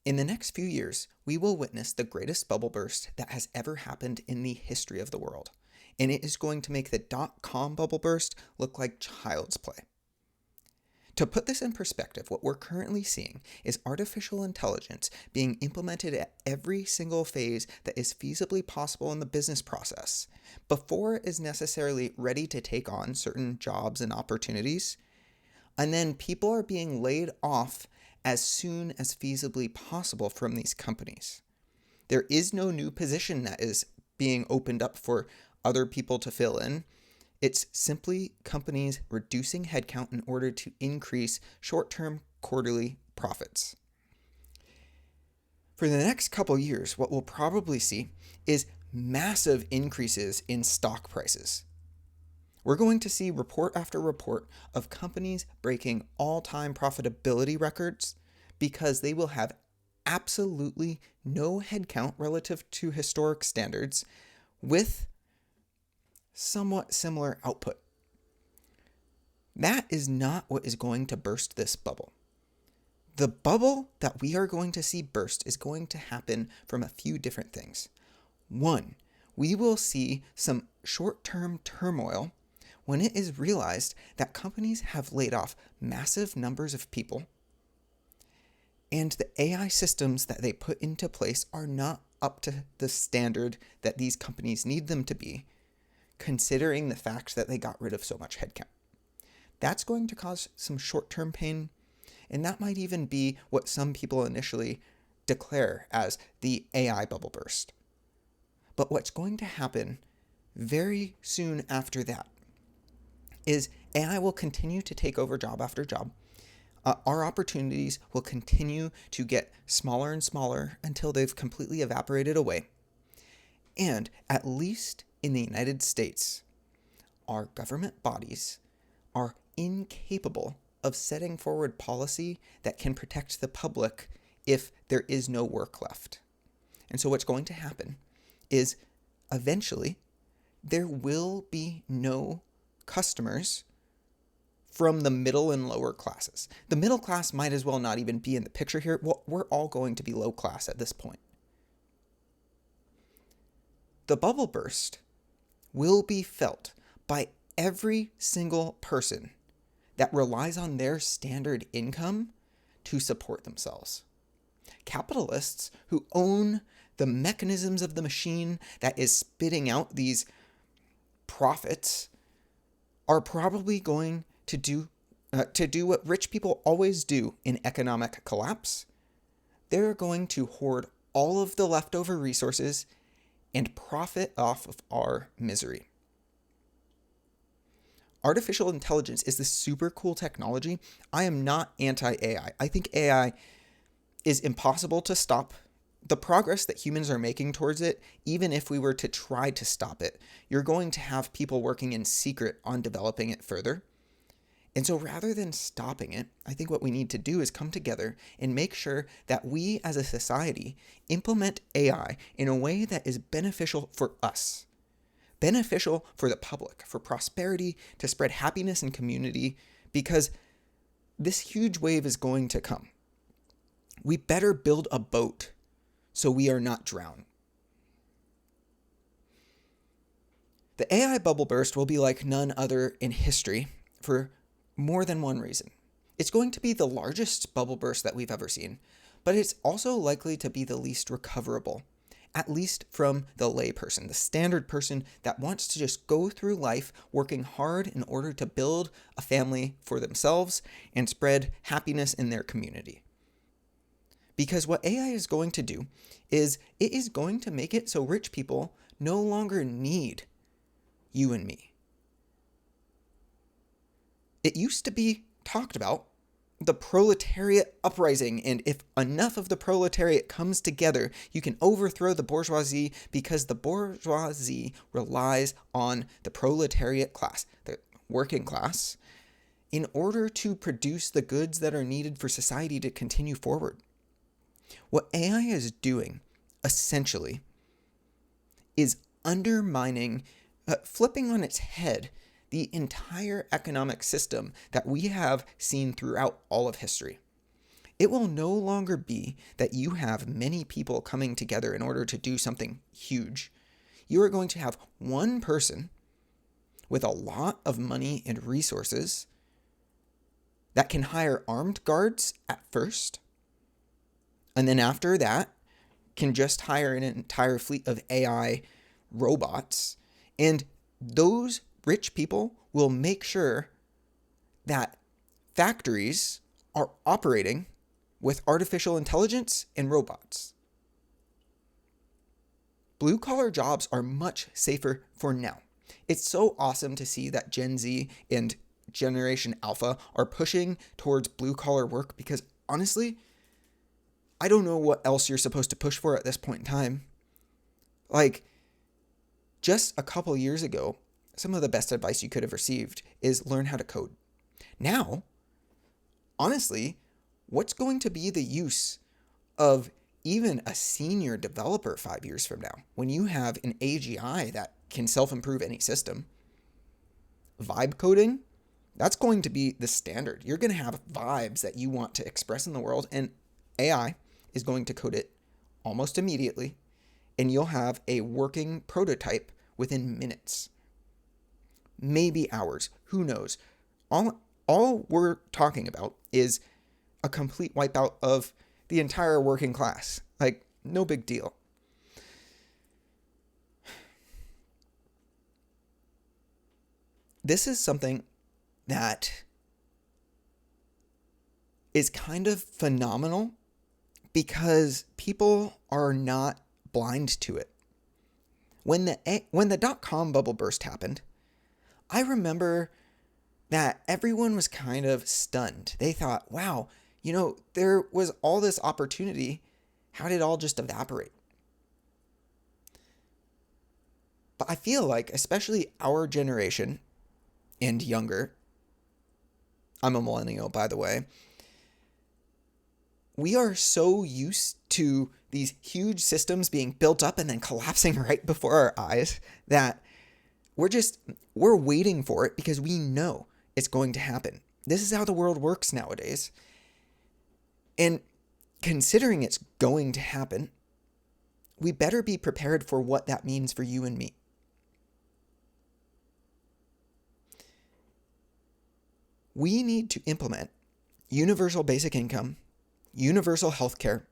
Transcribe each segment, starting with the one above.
In the next few years, we will witness the greatest bubble burst that has ever happened in the history of the world, and it is going to make the dot-com bubble burst look like child's play. To put this in perspective, what we're currently seeing is artificial intelligence being implemented at every single phase that is feasibly possible in the business process, before it is necessarily ready to take on certain jobs and opportunities, and then people are being laid off as soon as feasibly possible from these companies. There is no new position that is being opened up for other people to fill in. It's simply companies reducing headcount in order to increase short-term quarterly profits. For the next couple years, what we'll probably see is massive increases in stock prices. We're going to see report after report of companies breaking all-time profitability records because they will have absolutely no headcount relative to historic standards with somewhat similar output. That is not what is going to burst this bubble. The bubble that we are going to see burst is going to happen from a few different things. One, we will see some short-term turmoil when it is realized that companies have laid off massive numbers of people and the AI systems that they put into place are not up to the standard that these companies need them to be, considering the fact that they got rid of so much headcount. That's going to cause some short-term pain, and that might even be what some people initially declare as the AI bubble burst. But what's going to happen very soon after that is AI will continue to take over job after job. Our opportunities will continue to get smaller and smaller until they've completely evaporated away. And at least in the United States, our government bodies are incapable of setting forward policy that can protect the public if there is no work left. And so what's going to happen is eventually there will be no customers from the middle and lower classes. The middle class might as well not even be in the picture here. Well, we're all going to be low class at this point. The bubble burst will be felt by every single person that relies on their standard income to support themselves. Capitalists who own the mechanisms of the machine that is spitting out these profits are probably going to do what rich people always do in economic collapse. They're going to hoard all of the leftover resources and profit off of our misery. Artificial intelligence is this super cool technology. I am not anti-AI. I think AI is impossible to stop. The progress that humans are making towards it, even if we were to try to stop it, you're going to have people working in secret on developing it further. And so rather than stopping it, I think what we need to do is come together and make sure that we as a society implement AI in a way that is beneficial for us, beneficial for the public, for prosperity, to spread happiness and community, because this huge wave is going to come. We better build a boat so we are not drowned. The AI bubble burst will be like none other in history for more than one reason. It's going to be the largest bubble burst that we've ever seen, but it's also likely to be the least recoverable, at least from the layperson, the standard person that wants to just go through life working hard in order to build a family for themselves and spread happiness in their community. Because what AI is going to do is it is going to make it so rich people no longer need you and me. It used to be talked about the proletariat uprising, and if enough of the proletariat comes together, you can overthrow the bourgeoisie because the bourgeoisie relies on the proletariat class, the working class, in order to produce the goods that are needed for society to continue forward. What AI is doing, essentially, is undermining, flipping on its head the entire economic system that we have seen throughout all of history. It will no longer be that you have many people coming together in order to do something huge. You are going to have one person with a lot of money and resources that can hire armed guards at first, and then after that can just hire an entire fleet of AI robots. And those rich people will make sure that factories are operating with artificial intelligence and robots. Blue collar jobs are much safer for now. It's so awesome to see that Gen Z and Generation Alpha are pushing towards blue collar work, because honestly, I don't know what else you're supposed to push for at this point in time. Like, just a couple years ago, some of the best advice you could have received is learn how to code. Now, honestly, what's going to be the use of even a senior developer 5 years from now when you have an AGI that can self-improve any system? Vibe coding, that's going to be the standard. You're going to have vibes that you want to express in the world, and AI is going to code it almost immediately, and you'll have a working prototype within minutes, maybe hours, who knows. All we're talking about is a complete wipeout of the entire working class. Like, no big deal. This is something that is kind of phenomenal because people are not blind to it. When the dot-com bubble burst happened, I remember that everyone was kind of stunned. They thought, wow, there was all this opportunity. How did it all just evaporate? But I feel like, especially our generation and younger, I'm a millennial, by the way, we are so used to these huge systems being built up and then collapsing right before our eyes that we're waiting for it because we know it's going to happen. This is how the world works nowadays. And considering it's going to happen, we better be prepared for what that means for you and me. We need to implement universal basic income, universal health care,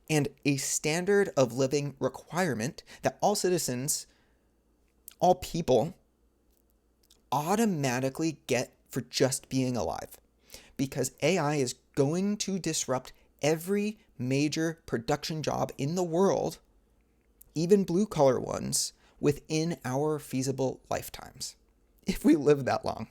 and a standard of living requirement that all citizens, all people, automatically get for just being alive. Because AI is going to disrupt every major production job in the world, even blue-collar ones, within our feasible lifetimes, if we live that long.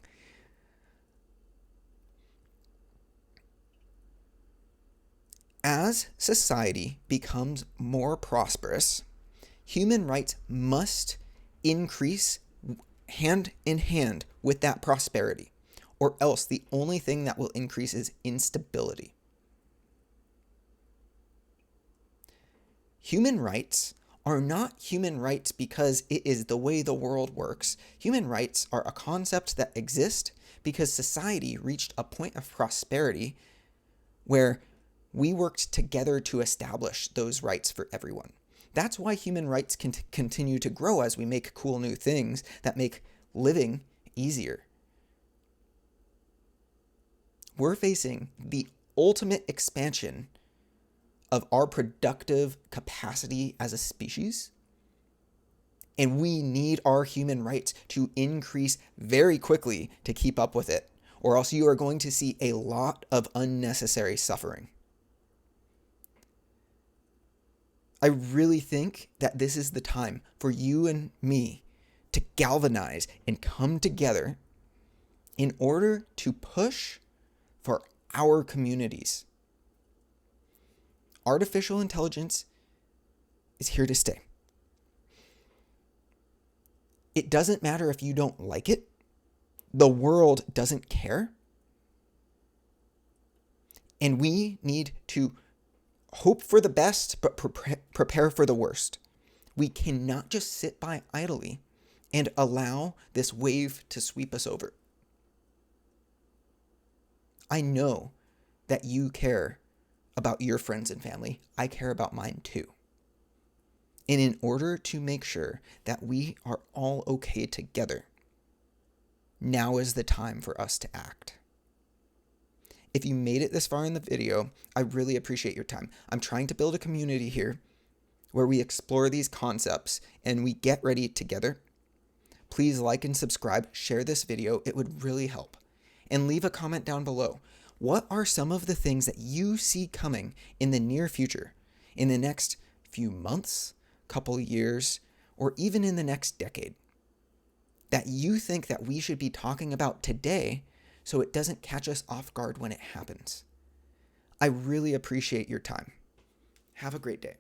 As society becomes more prosperous, human rights must increase hand in hand with that prosperity, or else the only thing that will increase is instability. Human rights are not human rights because it is the way the world works. Human rights are a concept that exists because society reached a point of prosperity where we worked together to establish those rights for everyone. That's why human rights can continue to grow as we make cool new things that make living easier. We're facing the ultimate expansion of our productive capacity as a species, and we need our human rights to increase very quickly to keep up with it, or else you are going to see a lot of unnecessary suffering. I really think that this is the time for you and me to galvanize and come together in order to push for our communities. Artificial intelligence is here to stay. It doesn't matter if you don't like it. The world doesn't care. And we need to hope for the best, but prepare for the worst. We cannot just sit by idly and allow this wave to sweep us over. I know that you care about your friends and family. I care about mine too. And in order to make sure that we are all okay together, now is the time for us to act. If you made it this far in the video, I really appreciate your time. I'm trying to build a community here where we explore these concepts and we get ready together. Please like and subscribe, share this video. It would really help. And leave a comment down below. What are some of the things that you see coming in the near future, in the next few months, couple years, or even in the next decade, that you think that we should be talking about today so it doesn't catch us off guard when it happens? I really appreciate your time. Have a great day.